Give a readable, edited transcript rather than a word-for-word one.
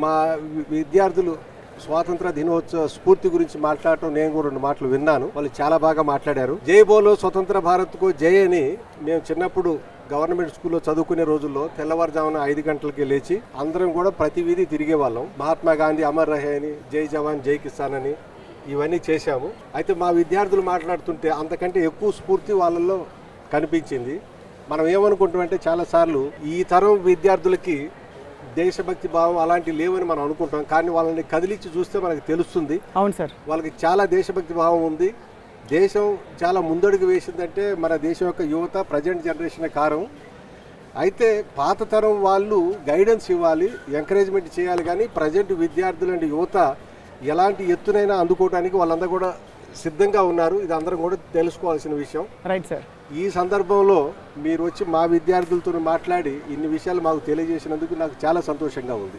మా విద్యార్థులు స్వాతంత్ర దినోత్సవ స్ఫూర్తి గురించి మాట్లాడటం నేను కూడా 2 మాటలు విన్నాను. వాళ్ళు చాలా బాగా మాట్లాడారు. జై బోలో స్వతంత్ర భారత్కు జై అని మేము చిన్నప్పుడు గవర్నమెంట్ స్కూల్లో చదువుకునే రోజుల్లో తెల్లవారుజామున 5 గంటలకి లేచి అందరం కూడా ప్రతి వీధి తిరిగే వాళ్ళం. మహాత్మా గాంధీ అమర్ రహే అని, జై జవాన్ జై కిసాన్ అని ఇవన్నీ చేశాము. అయితే మా విద్యార్థులు మాట్లాడుతుంటే అంతకంటే ఎక్కువ స్ఫూర్తి వాళ్ళల్లో కనిపించింది. మనం ఏమనుకుంటామంటే చాలాసార్లు ఈ తరం విద్యార్థులకి దేశభక్తి భావం అలాంటివి లేవని మనం అనుకుంటాం. కానీ వాళ్ళని కదిలించి చూస్తే మనకు తెలుస్తుంది. అవును సార్, వాళ్ళకి చాలా దేశభక్తి భావం ఉంది. దేశం చాలా ముందడుగు వేసిందంటే మన దేశం యొక్క యువత ప్రజెంట్ జనరేషన్ కారణం. అయితే పాత తరం వాళ్ళు గైడెన్స్ ఇవ్వాలి, ఎంకరేజ్మెంట్ చేయాలి. కానీ ప్రజెంట్ విద్యార్థులు అంటే యువత ఎలాంటి ఎత్తునైనా అందుకోవడానికి వాళ్ళందరూ కూడా సిద్ధంగా ఉన్నారు. ఇది అందరం కూడా తెలుసుకోవాల్సిన విషయం. Right sir. ఈ సందర్భంలో మీరు వచ్చి మా విద్యార్థులతో మాట్లాడి ఇన్ని విషయాలు మాకు తెలియజేసినందుకు నాకు చాలా సంతోషంగా ఉంది.